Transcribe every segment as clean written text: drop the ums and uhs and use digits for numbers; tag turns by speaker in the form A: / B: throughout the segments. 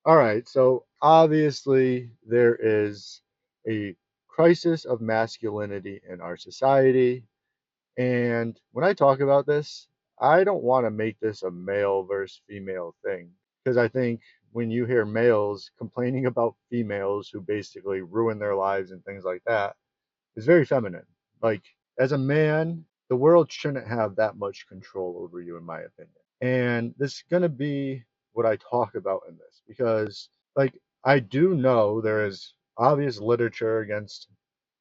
A: All right, so obviously there is a crisis of masculinity in our society. And when I talk about this, I don't want to make this a male versus female thing. Because I think when you hear males complaining about females who basically ruin their lives and things like that, it's very feminine. Like, as a man, the world shouldn't have that much control over you, in my opinion. And this is going to be what I talk about in this because, like, I do know there is obvious literature against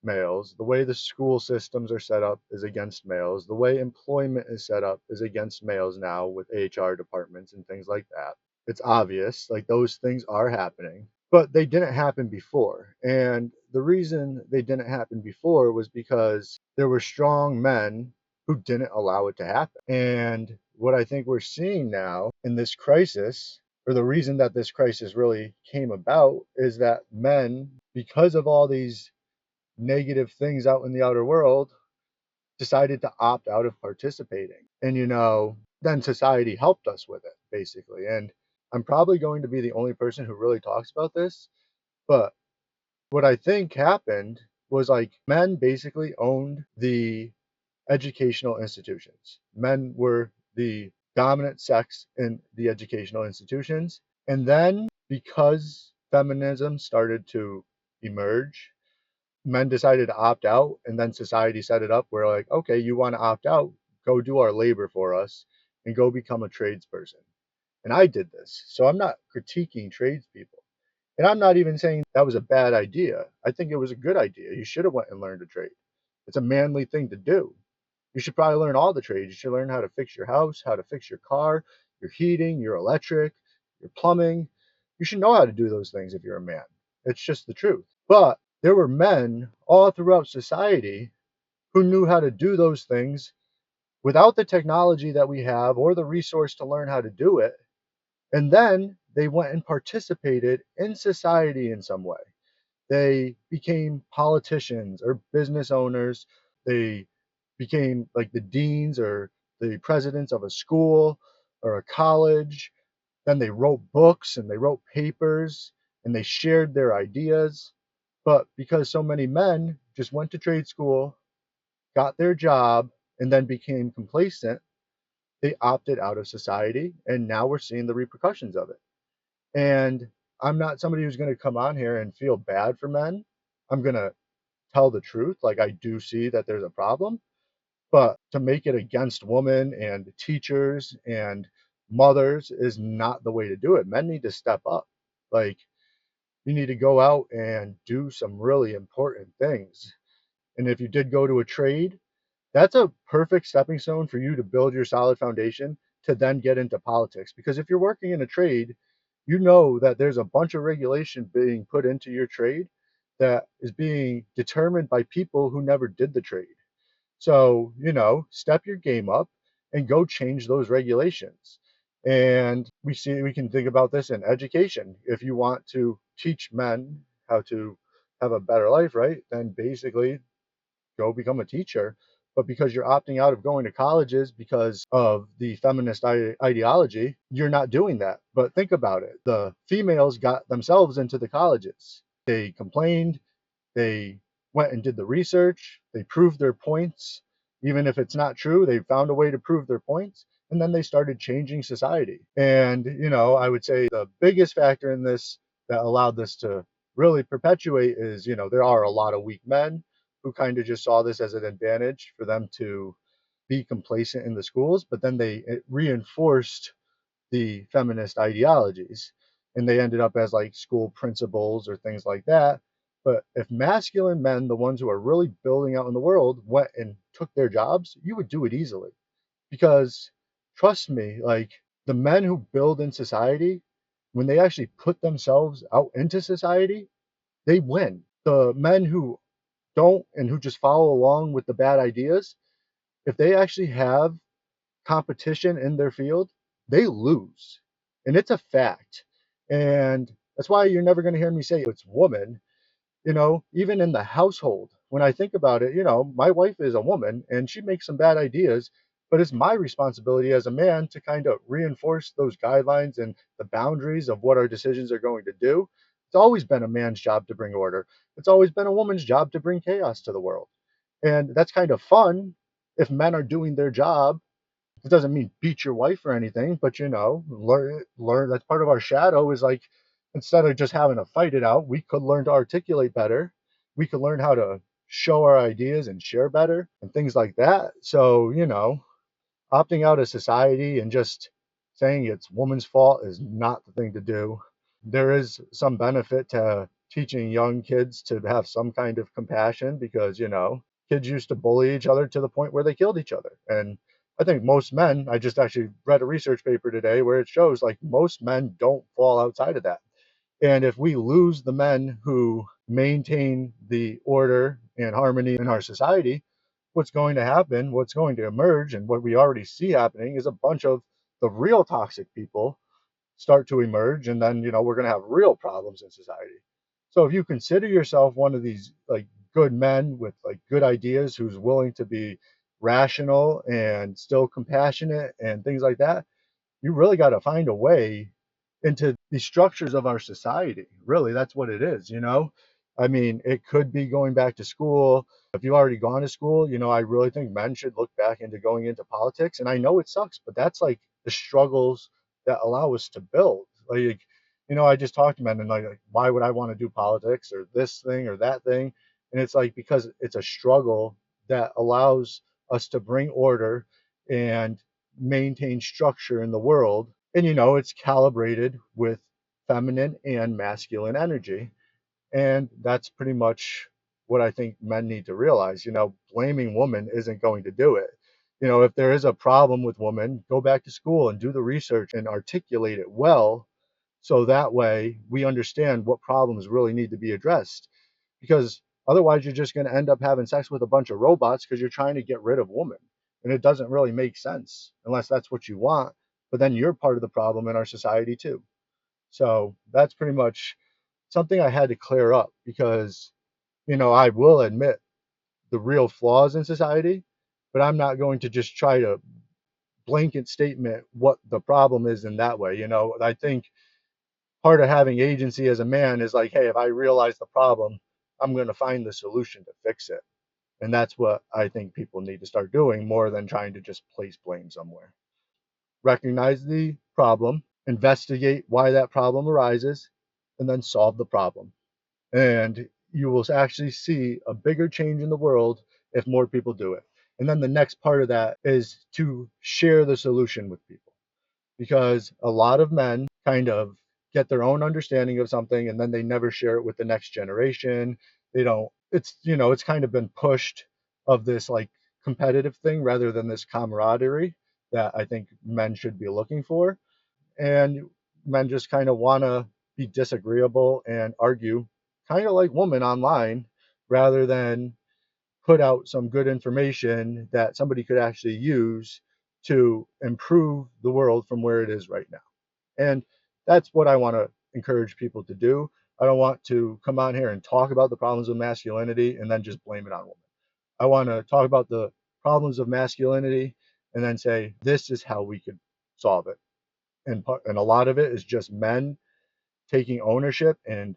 A: males. The way the school systems are set up is against males. The way employment is set up is against males now with HR departments and things like that. It's obvious, like those things are happening, but they didn't happen before. And the reason they didn't happen before was because there were strong men who didn't allow it to happen. And what I think we're seeing now in this crisis, or the reason that this crisis really came about, is that men, because of all these negative things out in the outer world, decided to opt out of participating. And, then society helped us with it, basically. And I'm probably going to be the only person who really talks about this, but what I think happened was like men basically owned the educational institutions. Men were the dominant sex in the educational institutions. And then because feminism started to emerge, men decided to opt out, and then society set it up where, like, okay, you want to opt out, go do our labor for us and go become a tradesperson. And I did this. So I'm not critiquing tradespeople. And I'm not even saying that was a bad idea. I think it was a good idea. You should have went and learned a trade. It's a manly thing to do. You should probably learn all the trades. You should learn how to fix your house, how to fix your car, your heating, your electric, your plumbing. You should know how to do those things if you're a man. It's just the truth. But there were men all throughout society who knew how to do those things without the technology that we have or the resource to learn how to do it. And then they went and participated in society in some way. They became politicians or business owners. They became like the deans or the presidents of a school or a college. Then they wrote books and they wrote papers and they shared their ideas. But because so many men just went to trade school, got their job, and then became complacent, they opted out of society. And now we're seeing the repercussions of it. And I'm not somebody who's going to come on here and feel bad for men. I'm going to tell the truth. Like, I do see that there's a problem, but to make it against women and teachers and mothers is not the way to do it. Men need to step up. Like, you need to go out and do some really important things. And if you did go to a trade, that's a perfect stepping stone for you to build your solid foundation to then get into politics. Because if you're working in a trade, you know that there's a bunch of regulation being put into your trade that is being determined by people who never did the trade. So, step your game up and go change those regulations. And we can think about this in education. If you want to teach men how to have a better life, right? Then basically go become a teacher. But because you're opting out of going to colleges because of the feminist ideology, you're not doing that. But think about it. The females got themselves into the colleges. They complained, they went and did the research, they proved their points. Even if it's not true, they found a way to prove their points. And then they started changing society. And, I would say the biggest factor in this that allowed this to really perpetuate is, there are a lot of weak men who kind of just saw this as an advantage for them to be complacent in the schools, but then it reinforced the feminist ideologies and they ended up as like school principals or things like that. But if masculine men, the ones who are really building out in the world, went and took their jobs, you would do it easily. Because trust me, like the men who build in society, when they actually put themselves out into society, they win. The men who don't and who just follow along with the bad ideas, if they actually have competition in their field, they lose. And it's a fact. And that's why you're never going to hear me say it's woman, even in the household. When I think about it, my wife is a woman and she makes some bad ideas, But it's my responsibility as a man to kind of reinforce those guidelines and the boundaries of what our decisions are going to do. It's always been a man's job to bring order. It's always been a woman's job to bring chaos to the world. And that's kind of fun if men are doing their job. It doesn't mean beat your wife or anything, but learn that's part of our shadow is like instead of just having to fight it out, we could learn to articulate better. We could learn how to show our ideas and share better and things like that. So, opting out of society and just saying it's woman's fault is not the thing to do. There is some benefit to teaching young kids to have some kind of compassion because, kids used to bully each other to the point where they killed each other. And I think most men, I just actually read a research paper today where it shows like most men don't fall outside of that. And if we lose the men who maintain the order and harmony in our society, what's going to happen, what's going to emerge, and what we already see happening is a bunch of the real toxic people start to emerge. And then, we're going to have real problems in society. So if you consider yourself one of these like good men with like good ideas who's willing to be rational and still compassionate and things like that, you really got to find a way into the structures of our society. Really, that's what it is. I mean, it could be going back to school. If you've already gone to school, I really think men should look back into going into politics. And I know it sucks, but that's like the struggles that allow us to build. Like, I just talked to men and like, why would I want to do politics or this thing or that thing? And it's like because it's a struggle that allows us to bring order and maintain structure in the world. And it's calibrated with feminine and masculine energy. And that's pretty much what I think men need to realize. Blaming women isn't going to do it. If there is a problem with women, go back to school and do the research and articulate it well so that way we understand what problems really need to be addressed. Because otherwise, you're just going to end up having sex with a bunch of robots because you're trying to get rid of women. And it doesn't really make sense unless that's what you want. But then you're part of the problem in our society too. So that's pretty much something I had to clear up because, I will admit the real flaws in society, but I'm not going to just try to blanket statement what the problem is in that way. I think part of having agency as a man is like, hey, if I realize the problem, I'm going to find the solution to fix it. And that's what I think people need to start doing more than trying to just place blame somewhere. Recognize the problem, investigate why that problem arises, and then solve the problem. And you will actually see a bigger change in the world if more people do it. And then the next part of that is to share the solution with people because a lot of men kind of get their own understanding of something and then they never share it with the next generation. They don't, it's kind of been pushed of this like competitive thing rather than this camaraderie that I think men should be looking for. And men just kind of want to be disagreeable and argue, kind of like women online, rather than put out some good information that somebody could actually use to improve the world from where it is right now. And that's what I want to encourage people to do. I don't want to come on here and talk about the problems of masculinity and then just blame it on women. I want to talk about the problems of masculinity and then say, this is how we could solve it. And a lot of it is just men taking ownership and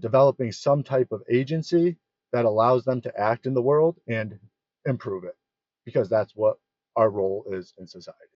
A: developing some type of agency that allows them to act in the world and improve it because that's what our role is in society.